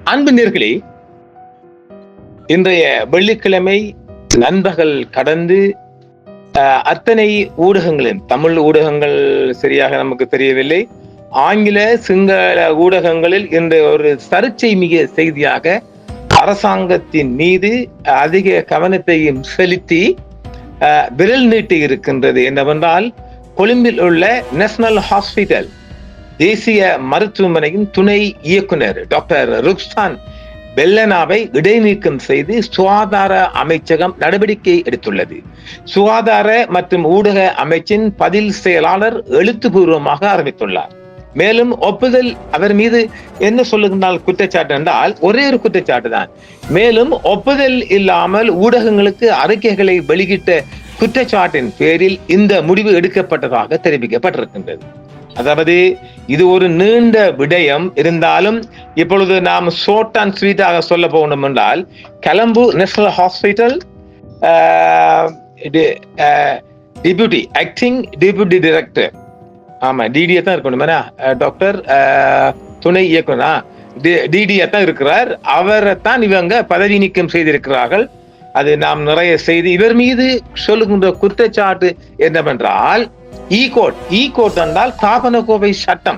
அன்பு நேயர்களே, இன்றைய வெள்ளிக்கிழமை நண்பகல் கடந்து அத்தனை ஊடகங்களின் தமிழ் ஊடகங்கள் சரியாக நமக்கு தெரியவில்லை, ஆங்கில சிங்கள ஊடகங்களில் இன்று ஒரு சர்ச்சை மிக செய்தியாக அரசாங்கத்தின் மீது அதிக கவனத்தையும் செலுத்தி விரல் நீட்டி இருக்கின்றது. என்னவென்றால், கொழும்பில் உள்ள நேஷனல் ஹாஸ்பிட்டல் தேசிய மருத்துவமனையின் துணை இயக்குனர் டாக்டர் ருக்ஸான் பெல்லனாவை இடைநீக்கம் செய்து சுகாதார அமைச்சகம் நடவடிக்கை எடுத்துள்ளது. சுகாதார மற்றும் ஊடக அமைச்சின் பதில் செயலாளர் எழுத்துப்பூர்வமாக அறிவித்துள்ளார். மேலும் ஒப்புதல் அவர் மீது என்ன சொல்லுகின்றால் குற்றச்சாட்டு என்றால் ஒரே ஒரு குற்றச்சாட்டு தான். மேலும் ஒப்புதல் இல்லாமல் ஊடகங்களுக்கு அறிக்கைகளை வெளியிட்ட குற்றச்சாட்டின் பேரில் இந்த முடிவு எடுக்கப்பட்டதாக தெரிவிக்கப்பட்டிருக்கின்றது. அதாவது இது ஒரு நீண்ட விடயம் இருந்தாலும் இப்பொழுது நாம் ஷார்ட் அண்ட் ஸ்வீட்டாக சொல்ல போகணும் என்றால், Colombo national hospital acting deputy director, ஆமா டிடிஏ தான் இருக்கணும், டாக்டர் துணை இயக்குனர் டிடிஏ தான் இருக்கிறார். அவரை தான் இவங்க பதவி நீக்கம் செய்திருக்கிறார்கள். அது நாம் நிறைய செய்தி. இவர் மீது சொல்லுகின்ற குற்றச்சாட்டு என்னவென்றால், கோட் என்றால் ஸ்தாபன கோவை சட்டம்,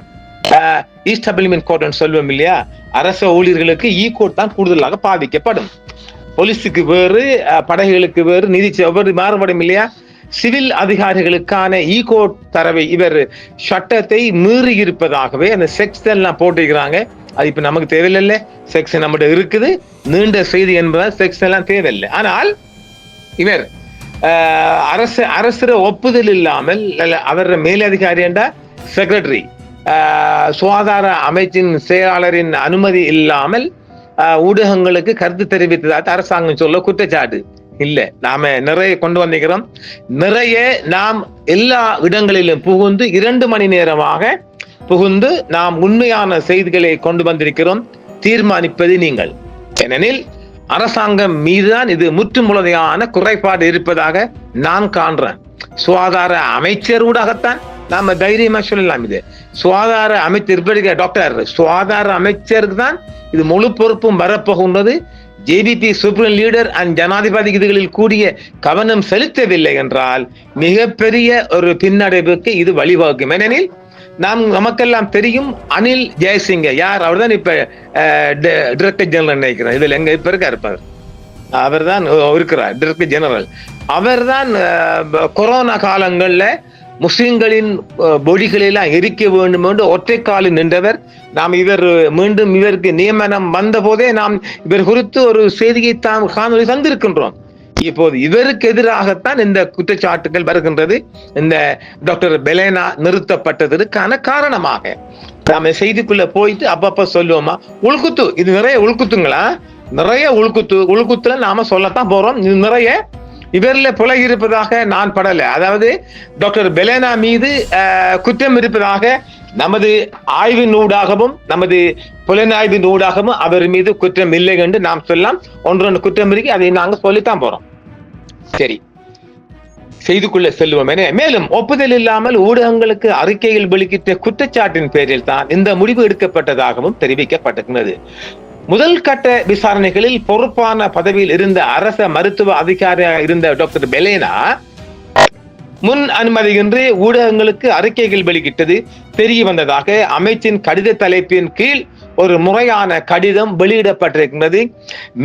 ஈஸ்டபிளிமெண்ட் கோட் சொல்லுவோம் இல்லையா, அரச ஊழியர்களுக்கு கோட் தான் கூடுதலாக பாதிக்கப்படும். போலீஸுக்கு வேறு, படைகளுக்கு வேறு, நிதி ஒவ்வொரு மாறுபடும் இல்லையா. சிவில் அதிகாரிகளுக்கான கோட் தரவை இவர் சட்டத்தை மீறி இருப்பதாகவே அந்த செக்ஷன் எல்லாம் போட்டிருக்கிறாங்க. அது இப்ப நமக்கு தேவையில்லை, செக்ஷன் நம்மகிட்ட இருக்குது, நீண்ட செய்தி என்பதால் செக்ஷன் எல்லாம் தேவையில்லை. ஆனால் இவர் அரசு ஒப்புதல் இல்லாமல் அவர் மேலதிகாரி என்ற செக்ரட்டரி, சுகாதார அமைச்சின் செயலாளரின் அனுமதி இல்லாமல் ஊடகங்களுக்கு கருத்து தெரிவித்ததாக அரசாங்கம் சொல்ல குற்றச்சாட்டு இல்லை. நாம நிறைய கொண்டு வந்திருக்கிறோம். நிறைய நாம் எல்லா இடங்களிலும் புகுந்து 2 மணி நேரமாக புகுந்து நாம் உண்மையான செய்திகளை கொண்டு வந்திருக்கிறோம். தீர்மானிப்பது நீங்கள். ஏனெனில் அரசாங்கம் மீதுதான் இது முற்றுமுழுதையான குறைபாடு இருப்பதாக நான் காண்றேன். சுகாதார அமைச்சர் ஊடாகத்தான் நாம தைரியமா சொல்லலாம். இது சுகாதார அமைச்சர் டாக்டர் சுகாதார அமைச்சருக்கு தான் இது முழு பொறுப்பும் வரப்போகின்றது. ஜேபிபி சூப்பர் லீடர் அண்ட் ஜனாதிபதி இதுகளில் கூடிய கவனம் செலுத்தவில்லை என்றால் மிகப்பெரிய ஒரு பின்னடைவுக்கு இது வழிவகுக்கும். ஏனெனில் நமக்கெல்லாம் தெரியும், அனில் ஜெயசிங்க யார், அவர் தான் இப்ப டைரக்டர் ஜெனரல் நினைக்கிறார். இதுல எங்க இப்ப இருப்பார், அவர் தான் இருக்கிறார் டைரக்டர் ஜெனரல். அவர் தான் கொரோனா காலங்கள்ல முஸ்லிம்களின் பொடிகளெல்லாம் எரிக்க வேண்டும் என்று ஒற்றை காலில் நின்றவர். நாம் மீண்டும் இவருக்கு நியமனம் வந்த போதே நாம் இவர் குறித்து ஒரு செய்தியை காணொலி தந்திருக்கின்றோம். இப்போது இவருக்கு எதிராகத்தான் இந்த குற்றச்சாட்டுகள் வருகின்றது. இந்த டாக்டர் பெலேனா நிறுத்தப்பட்டதற்கான காரணமாக நாம செய்திக்குள்ள போயிட்டு அப்பப்ப சொல்லுவோமா, உள்குத்து, இது நிறைய உள்குத்துங்களா, நிறைய உள்குத்துல நாம சொல்லத்தான் போறோம். இது நிறைய இவரில் புலை இருப்பதாக நான் படல. அதாவது டாக்டர் பெலேனா மீது குற்றம் இருப்பதாக நமது ஆய்வின் ஊடாகவும் நமது புலனாய்வின் ஊடாகவும் அவர் மீது குற்றம் இல்லை என்று நாம் சொல்லலாம். ஒன்று குற்றம் இருக்கு, அதை நாங்க சொல்லித்தான் போறோம். சரி, செய்திக்குள்ள செல்வோம். மேலும் ஒப்புதல் இல்லாமல் ஊடகங்களுக்கு அறிக்கைகள் வெளியிட்ட குற்றச்சாட்டின் பேரில் தான் இந்த முடிவு எடுக்கப்பட்டதாகவும் தெரிவிக்கப்பட்டிருக்கிறது. முதல் கட்ட விசாரணைகளில் பொறுப்பான பதவியில் இருந்த அரச மருத்துவ அதிகாரியாக இருந்த டாக்டர் பெலேனா முன் அனுமதியின்றி ஊடகங்களுக்கு அறிக்கைகள் வெளியிட்டது தெரிய வந்ததாக அமைச்சின் கடித தலைப்பின் கீழ் ஒரு முறையான கடிதம் வெளியிடப்பட்டிருக்கிறது.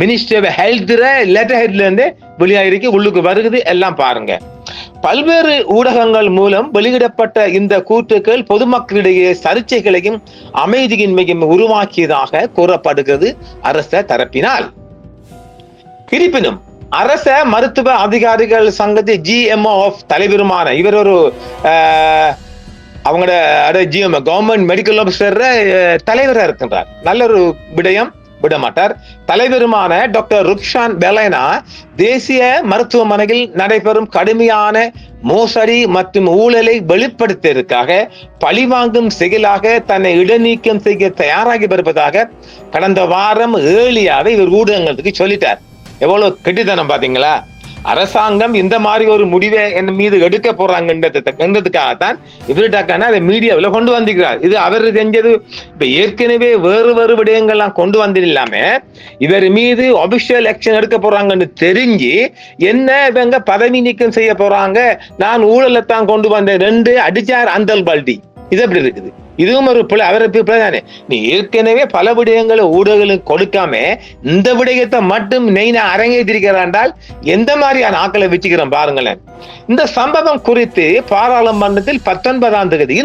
மினிஸ்டர் ஹெல்த் லெட்டர் ஹெட்ல இருந்து வெளியாயிருக்கு, உள்ளுக்கு வருகிறது, எல்லாம் பாருங்க. பல்வேறு ஊடகங்கள் மூலம் வெளியிடப்பட்ட இந்த கூற்றுக்கள் பொதுமக்களிடையே சர்ச்சைகளையும் அமைதியின்மையும் உருவாக்கியதாக கூறப்படுகிறது அரச தரப்பினால். இருப்பினும் அரச மருத்துவ அதிகாரிகள் சங்கத்தை GMO தலைவருமான இவர் ஒரு அவங்களோட கவர்மெண்ட் மெடிக்கல் ஆபீசர் தலைவராக இருக்கின்றார். நல்ல ஒரு விடயம், விடமாட்டார். தலைவருமான டாக்டர் ருக்ஸான் பெலேனா தேசிய மருத்துவமனையில் நடைபெறும் கடுமையான மோசடி மற்றும் ஊழலை வெளிப்படுத்தியதற்காக பழிவாங்கும் செயலாக தன்னை இடைநீக்கம் செய்ய தயாராகி வருவதாக கடந்த வாரம் ஏழியாவே இவர் ஊடகங்களுக்கு சொல்லிட்டார். எவ்வளவு கெட்டித்தனம் பாத்தீங்களா? அரசாங்கம் இந்த மாதிரி ஒரு முடிவை என் மீது எடுக்க போறாங்கன்றதுக்காகத்தான் இவர்கிட்ட அதை மீடியாவில் கொண்டு வந்திருக்கிறார். இது அவர் செஞ்சது. இப்ப ஏற்கனவே வேறு வேறு விடயங்கள்லாம் கொண்டு வந்து இல்லாம இவர் மீது ஒபிஷியல் ஆக்ஷன் எடுக்க போறாங்கன்னு தெரிஞ்சு என்ன இவங்க பதவி நீக்கம் செய்ய போறாங்க, நான் ஊழலைத்தான் கொண்டு வந்தேன் ரெண்டு அடிச்சார் அந்தல் பால்டி. இது எப்படி இருக்குது? இதுவும் ஒரு பிள்ளை, அவரை பிள்ளை தானே. நீ ஏற்கனவே பல விடயங்களை ஊடகங்களுக்கு கொடுக்காம இந்த விடயத்தை மட்டும் நெய்னா அரங்கேற்றிருக்கிறாண்டால் எந்த மாதிரியான ஆக்களை வச்சுக்கிறோம் பாருங்களேன். இந்த சம்பவம் குறித்து பாராளுமன்றத்தில் 19ஆம் தேதி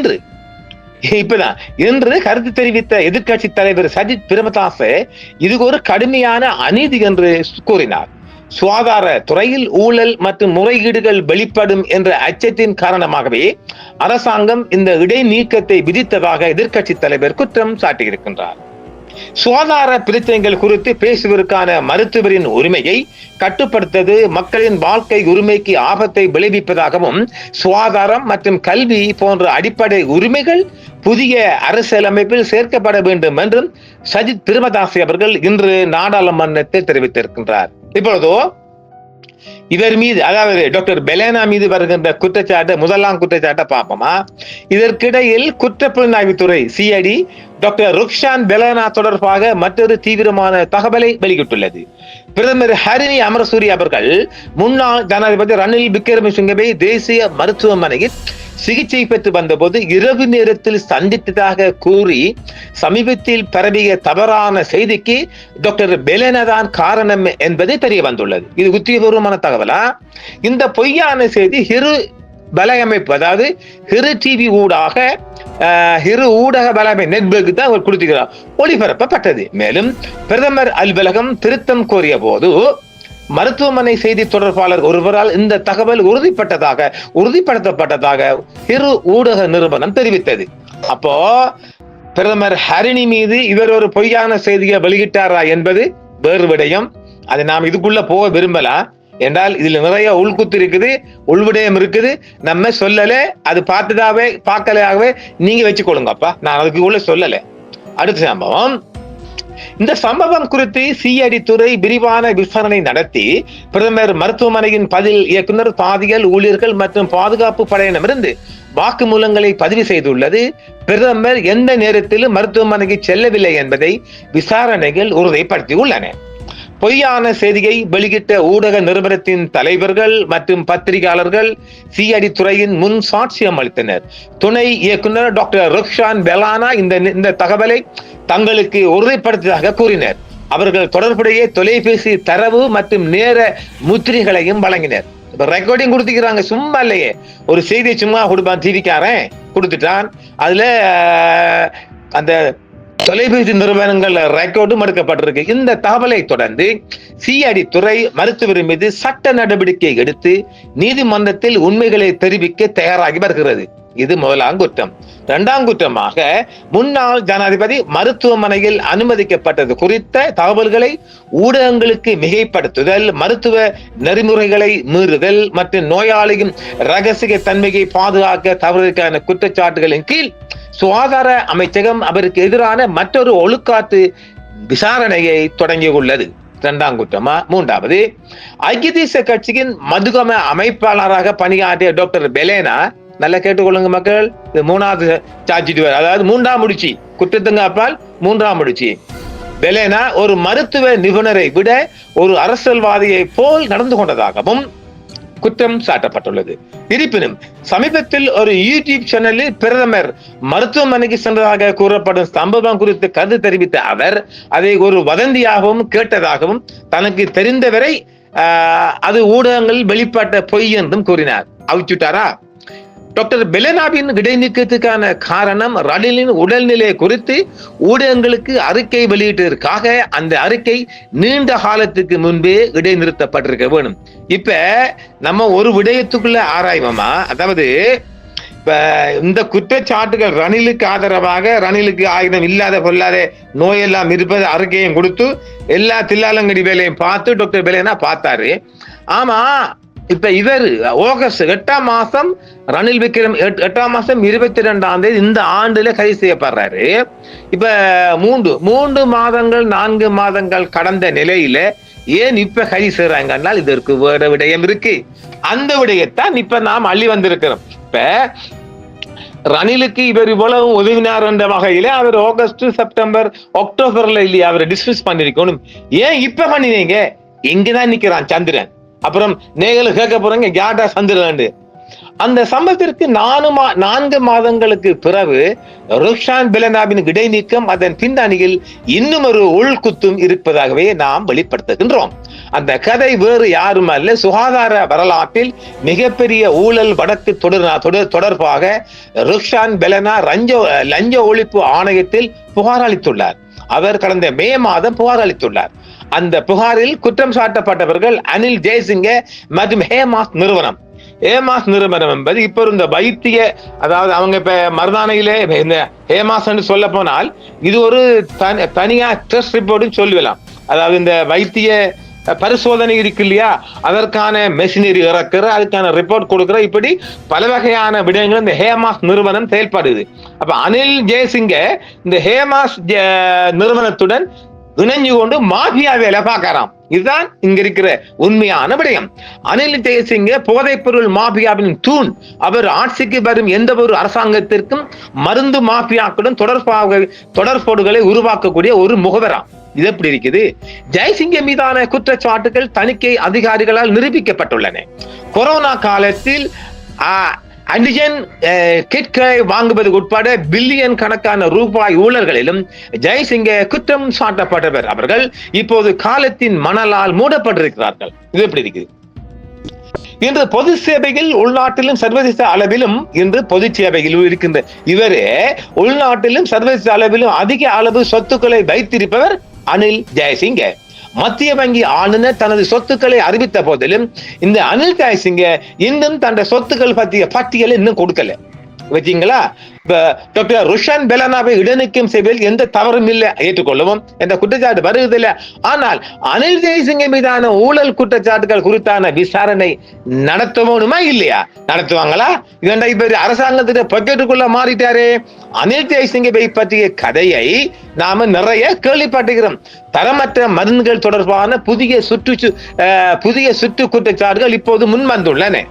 இன்று கருத்து தெரிவித்த எதிர்கட்சி தலைவர் சஜித் பிரேமதாச இதுக்கு ஒரு கடுமையான அநீதி என்று கூறினார். சுகாதார துறையில் ஊழல் மற்றும் முறைகேடுகள் வெளிப்படும் என்ற அச்சத்தின் காரணமாகவே அரசாங்கம் இந்த இடைநீக்கத்தை விதித்ததாக எதிர்கட்சி தலைவர் குற்றம் சாட்டியிருக்கின்றார். சுகாதார பிரச்சனைகள் குறித்து பேசுவதற்கான மருத்துவரின் உரிமையை கட்டுப்படுத்தது மக்களின் வாழ்க்கை உரிமைக்கு ஆபத்தை விளைவிப்பதாகவும் சுகாதாரம் மற்றும் கல்வி போன்ற அடிப்படை உரிமைகள் புதிய அரசியலமைப்பில் சேர்க்கப்பட வேண்டும் என்றும் சஜித் பிரேமதாச அவர்கள் இன்று நாடாளுமன்றத்தில் தெரிவித்திருக்கின்றார். இப்பொழுதோ இவர் மீது, அதாவது டாக்டர் பெலேனா மீது வருகின்ற குற்றச்சாட்டு, முதலாம் குற்றச்சாட்டை பார்ப்போமா. இதற்கிடையில் குற்றப்புலனாய்வுத்துறை சிஐடி டாக்டர் ருக்ஷான் பெலேனா தொடர்பாக மற்றொரு தீவிரமான தகவலை வெளியிட்டுள்ளது. பிரதமர் ஹரிணி அமரசூரி அவர்கள் முன்னாள் ஜனாதிபதி ரணில் விக்ரமசிங்கவை தேசிய மருத்துவமனையில் சிகிச்சை பெற்று வந்தபோது இரவு நேரத்தில் சந்தித்ததாக கூறி சமீபத்தில் பரவிய தவறான செய்திக்கு டாக்டர் பெலேனா தான் காரணம் என்பது தெரிய வந்துள்ளது. இது உத்தியபூர்வமான தகவலா? இந்த பொய்யான செய்தி ஹிரு வலையமைப்பு, அதாவது ஹிரு டிவி ஊடாக ஹிரு ஊடக வலைமை நெட்வொர்க் தான் அவர் கொடுத்துக்கிறார், ஒளிபரப்பப்பட்டது. மேலும் பிரதமர் அலுவலகம் திருத்தம் கோரிய போது மருத்துவமனை செய்தி தொடர்பாளர் ஒருவரால் இந்த தகவல் உறுதிப்படுத்தப்பட்டதாக ஹிரு ஊடக நிறுவனம் தெரிவித்தது. அப்போ பிரதமர் ஹரிணி மீது இவர் ஒரு பொய்யான செய்தியை வெளியிட்டாரா என்பது வேறு விடயம். அதை நாம் இதுக்குள்ள போக விரும்பலாம். என்றால் இதுல நிறைய உள்குத்து இருக்குது, உள்விடயம் இருக்குது. நம்ம சொல்லல, அது பார்த்ததாவே பார்க்கலாகவே நீங்க வச்சுக்கொள்ளுங்கப்பா, நான் அதுக்கு உள்ள சொல்லல. அடுத்த சம்பவம். இந்த சம்பவம் குறித்து சிஐடி துறை விரிவான விசாரணை நடத்தி பிரதமர் மருத்துவமனையின் பதில் இயக்குனர், பாதிகள் ஊழியர்கள் மற்றும் பாதுகாப்பு படையினரிடமிருந்து வாக்குமூலங்களை பதிவு செய்துள்ளது. பிரதமர் எந்த நேரத்திலும் மருத்துவமனைக்கு செல்லவில்லை என்பதை விசாரணைகள் உறுதிப்படுத்தியுள்ளன. பொய்யான செய்தியை வெளியிட்ட ஊடக நிறுவனத்தின் தலைவர்கள் மற்றும் பத்திரிகையாளர்கள் சிஐடி துறையின் முன் சாட்சியம் அளித்தனர். துணை இயக்குனர் டாக்டர் ருக்ஷான் பெலானா இந்த தகவலை தங்களுக்கு உறுதிப்படுத்தியதாக கூறினர். அவர்கள் தொடர்புடைய தொலைபேசி தரவு மற்றும் நேர முத்திரைகளையும் வழங்கினர். ரெக்கார்டிங் கொடுத்துக்கிறாங்க, சும்மா இல்லையே. ஒரு செய்தியை சும்மா கொடுப்பான், டிவிக்காரன் கொடுத்துட்டான், அதுல அந்த தொலைபேசி நிறுவனங்கள் ரெக்கார்டும் எடுக்கப்பட்டிருக்கு. இந்த தகவலை தொடர்ந்து சிஐடி துறை மருத்துவர் மீது சட்ட நடவடிக்கை எடுத்து நீதிமன்றத்தில் உண்மைகளை தெரிவிக்க தயாராகி வருகிறது. இது முதலாம் குற்றம். இரண்டாம் குற்றமாக முன்னாள் ஜனாதிபதி மருத்துவமனையில் அனுமதிக்கப்பட்டது குறித்த தகவல்களை ஊடகங்களுக்கு மிகைப்படுத்துதல், மருத்துவ நெறிமுறைகளை மீறுதல் மற்றும் நோயாளியின் ரகசிய தன்மையை பாதுகாக்க தவறுக்கான குற்றச்சாட்டுகளின் கீழ் சுகாதார அமைச்சகம் அவருக்கு எதிரான மற்றொரு ஒழுக்காற்று விசாரணையை தொடங்கியுள்ளது. இரண்டாம் குற்றமா. மூன்றாவது, ஐக்கிய தேசிய கட்சியின் மதுகம அமைப்பாளராக பணியாற்றிய டாக்டர் பெலேனா, நல்லா கேட்டுக்கொள்ளுங்க மக்கள், இது மூணாவது சார்ஜ், அதாவது மூன்றாம் முடிச்சு, குற்றத்துங்க அப்பால் மூன்றாம் முடிச்சு. பெலேனா ஒரு மருத்துவ நிபுணரை விட ஒரு அரசியல்வாதியை போல் நடந்து கொண்டதாகவும் குற்றம் சாட்டப்பட்டுள்ளது. இருப்பினும் சமீபத்தில் ஒரு யூடியூப் சேனலில் பிரதமர் மருத்துவமனைக்கு சென்றதாக கூறப்படும் சம்பவம் குறித்து கருத்து தெரிவித்த அவர் அதை ஒரு வதந்தியாகவும் கேட்டதாகவும் தனக்கு தெரிந்தவரை அது ஊடகங்களில் வெளிப்பட்ட பொய் என்றும் கூறினார். அவிச்சுட்டாரா? டாக்டர் பெலேனாவின் இடைநீக்கத்துக்கான காரணம் ரணிலின் உடல்நிலை குறித்து ஊடகங்களுக்கு அறிக்கை வெளியிட்டதற்காக அந்த அறிக்கை நீண்ட காலத்துக்கு முன்பே இடைநிறுத்தப்பட்டிருக்க வேணும். இப்ப நம்ம ஒரு விடயத்துக்குள்ள ஆராய்வோமா, அதாவது இப்ப இந்த குற்றச்சாட்டுகள் ரணிலுக்கு ஆதரவாக, ரணிலுக்கு ஆயுதம் இல்லாத பொல்லாத நோயெல்லாம் இருப்பது அறிக்கையும் கொடுத்து எல்லா தில்லாலங்கடி வேலையும் பார்த்து டாக்டர் பெலேனா பார்த்தாரு. ஆமா, இப்ப இவர் ஆகஸ்ட் 8ஆம் மாசம் ரணில் விக்ரம் 8ஆம் மாசம் 22ஆம் தேதி இந்த ஆண்டுல கைது செய்யப்படுறாரு. இப்ப 3 மாதங்கள் 4 மாதங்கள் கடந்த நிலையில ஏன் இப்ப கை செய்றாங்க? இதற்கு வேற விடயம் இருக்கு. அந்த விடயத்தான் இப்ப நாம் அள்ளி வந்திருக்கிறோம். இப்ப ரணிலுக்கு இவர் இவ்வளவு உதவினார் என்ற வகையில அவர் ஆகஸ்ட், செப்டம்பர், அக்டோபர்ல இல்லையா அவரை டிஸ்மிஸ் பண்ணிருக்கணும். ஏன் இப்ப பண்ணினீங்க? எங்கதான் நிக்கிறான் சந்திரன்? அப்புறம் நீங்களும் கேட்க போறீங்க யாடா சந்திரன். அந்த சம்பவத்திற்கு 4 மாதங்களுக்கு பிறகு ருக்ஷான் பெலனாவின் இடைநீக்கம் அதன் பின்னணியில் இன்னும் ஒரு உள்குத்தும் இருப்பதாகவே நாம் வெளிப்படுத்துகின்றோம். அந்த கதை வேறு யாரும் அல்ல, சுகாதார வரலாற்றில் மிகப்பெரிய ஊழல் வழக்கு தொடர்பாக ருக்ஷான் பெலனா லஞ்ச ஒழிப்பு ஆணையத்தில் புகார் அளித்துள்ளார். அவர் கடந்த மே மாதம் புகார் அளித்துள்ளார். அந்த புகாரில் குற்றம் சாட்டப்பட்டவர்கள் அனில் ஜெயசிங்க மற்றும் ஹேமாஸ் நிறுவனம். ஹேமாஸ் நிறுவனம் என்பது இப்ப இந்த வைத்திய, அதாவது அவங்க இப்ப மருதானையிலே இந்த ஹேமாஸ் சொல்ல போனால் இது ஒரு தனியா டெஸ்ட் ரிப்போர்ட் சொல்லலாம். அதாவது இந்த வைத்திய பரிசோதனை இருக்கு இல்லையா, அதற்கான மெஷினரி இறக்குற, அதுக்கான ரிப்போர்ட் கொடுக்கிற, இப்படி பல வகையான விடயங்கள் இந்த ஹேமாஸ் நிறுவனம் செயல்படுது. அப்ப அனில் ஜெயசிங்க இந்த ஹேமாஸ் நிறுவனத்துடன் இணைஞ்சு கொண்டு மாஃபியா வேலை பார்க்கறாம். இதுதான் இங்க இருக்கிற உண்மையான விடயம். அனில் ஜெயசிங்க போதைப் பொருள் மாஃபியாவின் தூண். அவர் ஆட்சிக்கு வரும் எந்த ஒரு அரசாங்கத்திற்கும் மருந்து மாஃபியாக்களுடன் தொடர்போடுகளை உருவாக்கக்கூடிய ஒரு முகவரா. இது எப்படி இருக்குது? ஜெயசிங்க மீதான குற்றச்சாட்டுகள் தணிக்கை அதிகாரிகளால் நிரூபிக்கப்பட்டுள்ளன. கொரோனா காலத்தில் ஆன்டிஜன் கிட்களை வாங்குவது உட்பட பில்லியன் கணக்கான ரூபாய் ஊழல்களிலும் ஜெயசிங்க குற்றம் சாட்டப்பட்டவர். அவர்கள் இப்போது காலத்தின் மணலால் மூடப்பட்டிருக்கிறார்கள். இது எப்படி இருக்குது? இன்று பொது சேவையில் உள்நாட்டிலும் சர்வதேச அளவிலும் இன்று பொது சேவையில் இருக்கின்ற இவரே உள்நாட்டிலும் சர்வதேச அளவிலும் அதிக அளவு சொத்துக்களை வைத்திருப்பவர் அனில் ஜெயசிங்க. மத்திய வங்கி ஆளுநர் தனது சொத்துக்களை அறிவித்த போதிலும் இந்த அனில் ஜெயசிங்க இன்னும் தன் சொத்துக்கள் பற்றிய பட்டியலை இன்னும் கொடுக்கல. வச்சீங்களா? இப்ப டாக்டர் ருக்ஷான் பெலனாவை இடைநீக்கம் செய்வதில் எந்த தவறும் இல்லை, ஏற்றுக்கொள்ளவும் எந்த குற்றச்சாட்டு வருவதில்லை. ஆனால் அனில் ஜெயசிங்க மீதான ஊழல் குற்றச்சாட்டுகள் குறித்தான விசாரணை நடத்தணுமா இல்லையா? நடத்துவாங்களா? இதண்டா இப்ப அரசாங்கத்திட்ட பாக்கெட்டுக்குள்ள மாறிட்டாரே. அனில் ஜெயசிங்கை பற்றிய கதையை நாம நிறைய கேள்விப்பட்டிருக்கிறோம். தரமற்ற மருந்துகள் தொடர்பான புதிய சுற்று குற்றச்சாட்டுகள் இப்போது முன் வந்துள்ளன.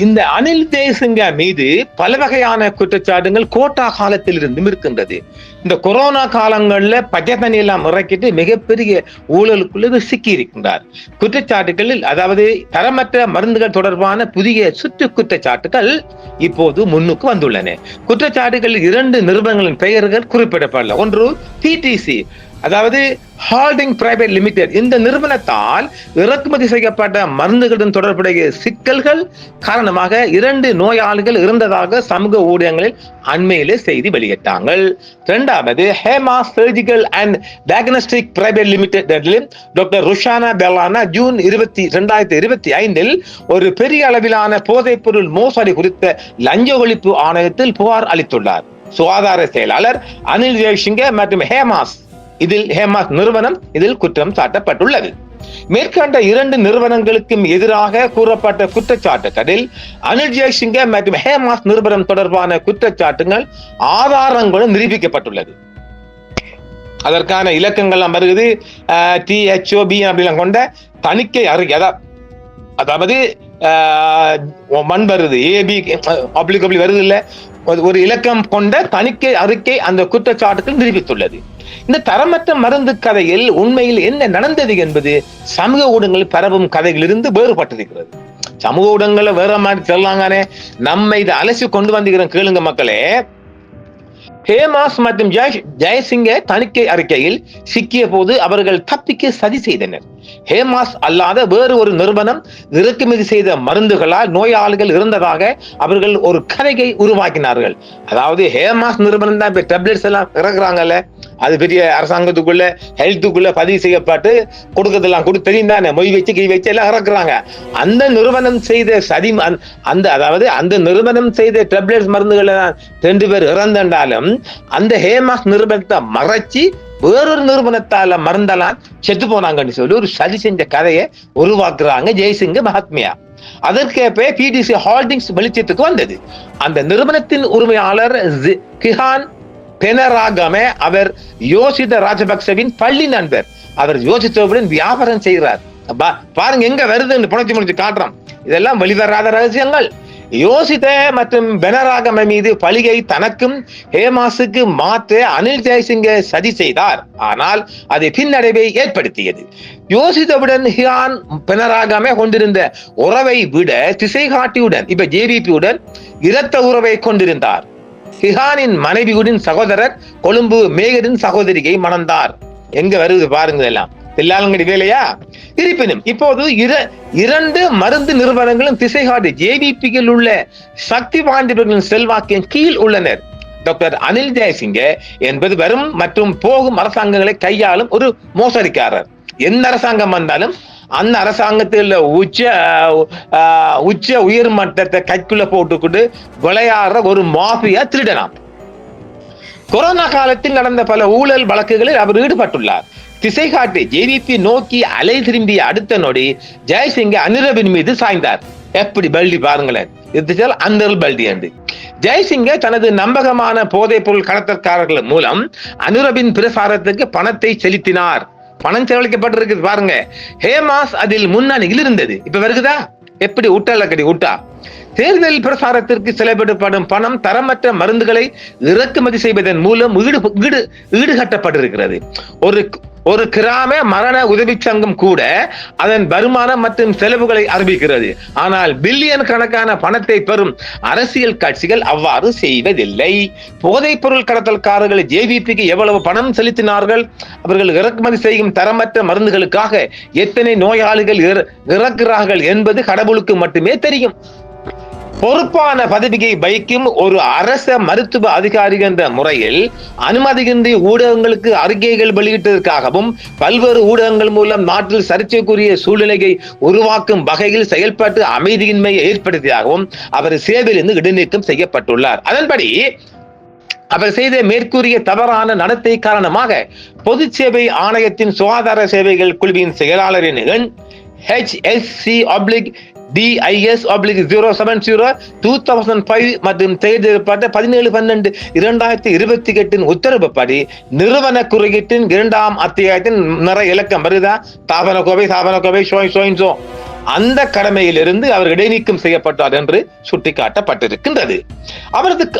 இந்த அனில் ஜெயசிங்க மீது பல வகையான குற்றச்சாட்டுகள் கோட்டா காலத்தில் இருந்தும் இருக்கின்றது. இந்த கொரோனா காலங்கள்ல பச்சை எல்லாம் இறக்கிட்டு மிகப்பெரிய ஊழலுக்குள்ள சிக்கி இருக்கின்றார். குற்றச்சாட்டுகளில், அதாவது தரமற்ற மருந்துகள் தொடர்பான புதிய குற்றச்சாட்டுகள் இப்போது முன்னுக்கு வந்துள்ளன. குற்றச்சாட்டுகளில் 2 நிறுவனங்களின் பெயர்கள் குறிப்பிடப்படல. ஒன்று டிடிசி, அதாவது ஹால்டிங் பிரைவேட் லிமிடெட். இந்த நிறுவனத்தால் இறக்குமதி செய்யப்பட்ட மருந்துகளுடன் தொடர்புடைய சிக்கல்கள் காரணமாக 2 நோயாளிகள் இருந்ததாக சமூக ஊடகங்களில் அண்மையிலே செய்தி வெளியிட்டார்கள். 2வது Hemas surgical and diagnostic private limited doctor Rukshana Belana June 2025 ஒரு பெரிய அளவிலான போதைப் பொருள் மோசடி குறித்த லஞ்ச ஒழிப்பு ஆணையத்தில் புகார் அளித்துள்ளார். சுகாதார செயலாளர் அனில் ஜெயசிங்க மற்றும் ஹேமாஸ் நிறுவனம் இதில் குற்றம் சாட்டப்பட்டுள்ளது. மேற்கண்ட 2 நிறுவனங்களுக்கும் எதிராக கூறப்பட்ட குற்றச்சாட்டுகளில் அனில் ஜெயசிங்க மற்றும் ஹேமாஸ் நிறுவனம் தொடர்பான குற்றச்சாட்டுகள் ஆதாரங்களுடன் நிரூபிக்கப்பட்டுள்ளது. அதற்கான இலக்கங்கள்லாம் வருகிறது. THOB அப்படிலாம் கொண்ட தணிக்கை அறிக்கை, அதாவது மண் வருது, AB அப்படி வருது இல்ல, ஒரு இலக்கம் கொண்ட தணிக்கை அறிக்கை அந்த குற்றச்சாட்டுகள் நிரூபித்துள்ளது. இந்த தரமற்ற மருந்து கதையில் உண்மையில் என்ன நடந்தது என்பது சமூக ஊடகங்களில் பரவும் கதைகளிலிருந்து வேறுபட்டிருக்கிறது. சமூக ஊடகங்கள்ல வேற மாதிரி சொல்லாங்கனே, நம்ம இதை அலசி கொண்டு வந்துக்கிறோம். கேளுங்க மக்களே. ஹேமாஸ் மற்றும் ஜெயசிங்க தணிக்கை அறிக்கையில் சிக்கிய போது அவர்கள் தப்பிக்க சதி செய்தனர். ஹேமாஸ் அல்லாத வேறு ஒரு நிறுவனம் இறக்குமதி செய்த மருந்துகளால் நோயாளிகள் இருந்ததாக அவர்கள் ஒரு கதையை உருவாக்கினார்கள். அதாவது ஹேமாஸ் நிறுவனம் தான் இப்ப டேப்லெட்ஸ் எல்லாம் இறக்குறாங்கல்ல, அது பெரிய அரசாங்கத்துக்குள்ள ஹெல்த்துக்குள்ள பதிவு செய்யப்பட்டு கொடுக்கறதெல்லாம் கொடுத்து தெரியும் தானே, மொய் வச்சு கை வச்சு எல்லாம் இறக்குறாங்க. அந்த நிறுவனம் செய்த சதி, அதாவது அந்த நிறுவனம் செய்த டேப்லெட்ஸ் மருந்துகளை 2 பேர் இறந்தாலும் அந்த ஹேமாஸ் நிறுவனத்தை மறைச்சு வேறொரு நிறுவனத்தால மருந்தெல்லாம் செத்து போனாங்கன்னு சொல்லி ஒரு சதி செஞ்ச கதையை உருவாக்குறாங்க ஜெயசிங்க மகாத்மியா. அதற்கேற்ப பிடிசி ஹால்டிங்ஸ் வெளிச்சத்துக்கு வந்தது. அந்த நிறுவனத்தின் உரிமையாளர் கிஹான் பெனராகமே அவர் யோசித ராஜபக்சவின் பள்ளி நண்பர். அவர் யோசித்தவுடன் வியாபாரம் செய்கிறார். பாருங்க எங்க வருதுன்னு புனைச்சு காட்டுறோம். இதெல்லாம் வெளிவராத ரகசியங்கள். யோசித்த மற்றும் பெனராகம மீது பழியை தனக்கும் ஹேமாஸுக்கு மாற்ற அனில் ஜெயசிங்க சதி செய்தார். ஆனால் அது பின்னடைவை ஏற்படுத்தியது. யோசித்தவுடன் ஹியான் பெனராகம கொண்டிருந்த உறவை விட திசை காட்டியுடன் இப்ப ஜேவிபியுடன் இரத்த உறவை கொண்டிருந்தார். ஹிஹானின் மனைவியுடன் சகோதரர் கொழும்பு மேகரின் சகோதரியை மணந்தார். எங்க வருது பாருங்க எல்லாம் தில்லாலங்கடி வேலையா. இருப்பினும் இப்போது இரண்டு மருந்து நிறுவனங்களும் திசை காட்டி ஜேவிபியில் உள்ள சக்தி வாய்ந்தவர்களின் செல்வாக்கின் கீழ் உள்ளனர். டாக்டர் அனில் ஜெயசிங்க என்பது வரும் மற்றும் போகும் அரசாங்கங்களை கையாளும் ஒரு மோசடிக்காரர். எந்த அரசாங்கம் வந்தாலும் அந்த அரசாங்கத்தில் உச்ச உயர் மட்டத்தை கைக்குள்ள போட்டுக்கிட்டு விளையாடுற ஒரு மாஃபியா திருடனாம். கொரோனா காலத்தில் நடந்த பல ஊழல் வழக்குகளில் அவர் ஈடுபட்டுள்ளார். திசை காட்டி ஜேவிபி நோக்கி அலை திரும்பிய அடுத்த நொடி ஜெயசிங்க அனிரபின் மீது சாய்ந்தார். எப்படி பல்டி பாருங்களேன், அந்தல் பல்டி என்று. ஜெயசிங்க தனது நம்பகமான போதைப் பொருள் கடத்தல்காரர்கள் மூலம் அனுரபின் பிரசாரத்துக்கு பணத்தை செலுத்தினார். பணம் செலவழிக்கப்பட்டிருக்கு பாருங்க. ஹேமாஸ் அதில் முன்னணியில் இருந்தது. இப்ப வருகுதா எப்படி உட்டாலக்கடி உட்டா. தேர்தல் பிரசாரத்திற்கு செலவிடப்படும் பணம் தரமற்ற மருந்துகளை இறக்குமதி செய்வதன் மூலம் ஈடுகட்டப்பட்டிருக்கிறது. ஒரு கிராம மரண உதவி சங்கம் கூட அதன் வருமானம் மற்றும் செலவுகளை அறிவிக்கிறது. ஆனால் பில்லியன் கணக்கான பணத்தை பெறும் அரசியல் கட்சிகள் அவ்வாறு செய்வதில்லை. போதைப் பொருள் கடத்தல்காரர்கள் ஜேவிபிக்கு எவ்வளவு பணம் செலுத்தினார்கள், அவர்கள் இறக்குமதி செய்யும் தரமற்ற மருந்துகளுக்காக எத்தனை நோயாளிகள் இறக்கிறார்கள் என்பது கடவுளுக்கு மட்டுமே தெரியும். பொறுப்பான பதவியை வகிக்கும் ஒரு அரச மருத்துவ அதிகாரி என்ற முறையில் அனுமதியின்றி ஊடகங்களுக்கு அறிக்கைகள் வெளியிட்டதற்காகவும் பல்வேறு ஊடகங்கள் மூலம் நாட்டில் சர்ச்சைக்குரிய சூழ்நிலையை உருவாக்கும் வகையில் செயல்பட்டு அமைதியின்மையை ஏற்படுத்தியாகவும் அவர் சேவையிலிருந்து இடைநீக்கம் செய்யப்பட்டுள்ளார். அதன்படி அவர் செய்த மேற்கூறிய தவறான நடத்தை காரணமாக பொது சேவை ஆணையத்தின் சுகாதார சேவைகள் குழுவின் செயலாளரின் எண் HSC/DIS/070/2005 மற்றும் தேர்ந்தெடுக்கப்பட்ட 17/12/2028 உத்தரவுப்படி நிறுவன குறியீட்டின் 2ஆம் அத்தியாயத்தின் நிறைய இலக்கம் வருதா தாபன கோவை அந்த கடமையிலிருந்து அவர் இடைநீக்கம் செய்யப்பட்டார் என்று சுட்டிக்காட்டப்பட்டிருக்கின்றது.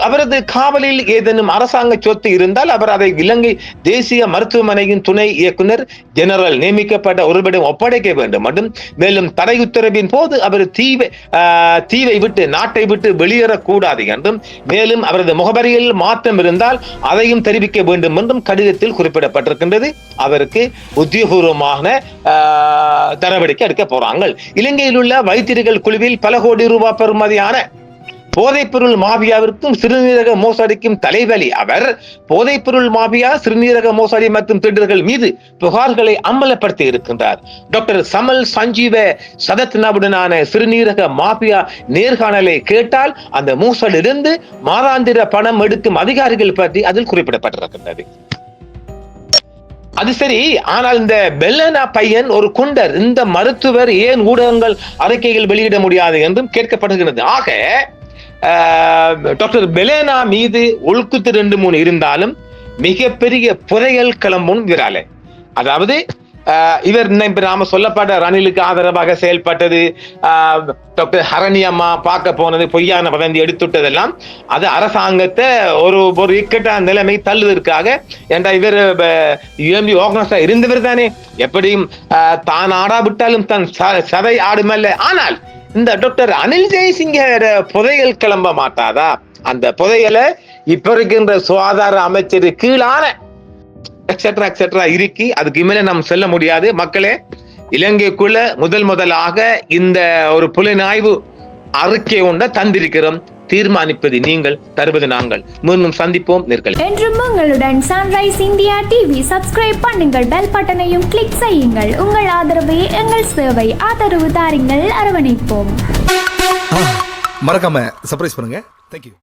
அவரது காவலில் ஏதேனும் அரசாங்க சொத்து இருந்தால் அவர் அதை இலங்கை தேசிய மருத்துவமனையின் துணை இயக்குனர் ஜெனரல் நியமிக்கப்பட்ட ஒருவரிடம் ஒப்படைக்க வேண்டும் என்றும், மேலும் தடை உத்தரவின் போது அவர் தீவை விட்டு நாட்டை விட்டு வெளியேறக்கூடாது என்றும், மேலும் அவரது முகவரியில் மாற்றம் இருந்தால் அதையும் தெரிவிக்க வேண்டும் என்றும் கடிதத்தில் குறிப்பிடப்பட்டிருக்கின்றது. அவருக்கு உத்தியோகபூர்வமான நடவடிக்கை எடுக்க போறாங்க. இலங்கையில் உள்ள வைத்தியர்கள் குழுவில் பல கோடி ரூபாய் பெறுமதியான போதைப்பொருள் மாபியாவிற்கும் சிறுநீரக மோசடிக்கும் தலைவலி அவர். போதைப்பொருள் மாபியா, சிறுநீரக மோசடி மற்றும் திருடர்கள் மீது புகார்களை அமலப்படுத்தி இருக்கின்றார். டாக்டர் சமல் சஞ்சீவ சதத்னாவுடனான சிறுநீரக மாபியா நேர்காணலை கேட்டால் அந்த மோசடியிலிருந்து மாதாந்திர பணம் எடுக்கும் அதிகாரிகள் பற்றி அதில் குறிப்பிடப்பட்டிருக்கின்றது. அது சரி, ஆனால் இந்த பெல்லனா பையன் ஒரு குண்டர், இந்த மருத்துவர் ஏன் ஊடகங்கள் அறிக்கைகள் வெளியிட முடியாது என்றும் கேட்கப்படுகிறது. ஆக டாக்டர் பெலேனா மீது ஒழுக்குத்து 2-3 இருந்தாலும் மிகப்பெரிய புதையல் கிளம்பும் விராலே. அதாவது இவர் நாம சொல்லப்பட்ட ரணிலுக்கு ஆதரவாக செயல்பட்டது, டாக்டர் ஹரணி அம்மா பார்க்க போனது, பொய்யான வதந்தி எடுத்துட்டதெல்லாம் அது அரசாங்கத்தை ஒரு இக்கட்டான நிலைமை தள்ளுவதற்காக. ஏண்டா இவர் யுஎம்பி ஆர்கனைசரா இருந்தவர் தானே, எப்படியும் தான் ஆடாவிட்டாலும் தன் சதை ஆடுமல்ல. ஆனால் இந்த டாக்டர் அனில் ஜெயசிங்க புதையல் கிளம்ப மாட்டாதா? அந்த புதையலை இப்ப இருக்கின்ற சுகாதார அமைச்சர் கீழான எக்ஸெட்ரா எக்ஸெட்ரா இருக்கி அதுக்கு மேல நாம் செல்ல முடியாது. மக்களே, இலங்கைக்குள்ள முதலாக இந்த ஒரு புலனாய்வு அறிக்கை ஒன்றை தந்திருக்கிறோம். தீர்மானிப்பது நீங்கள், தருவது நாங்கள். மீண்டும் சந்திப்போம். என்றும் உங்களுடன் சன்ரைஸ் இந்தியா டிவி. சப்ஸ்கிரைப் பண்ணுங்கள், பெல் பட்டனையும் கிளிக் செய்யுங்கள். உங்கள் ஆதரவே எங்கள் சேவை. ஆதரவு தாருங்கள், அரவணைப்போம். மறக்காம சர்ப்ரைஸ் பண்ணுங்க. தேங்க்யூ.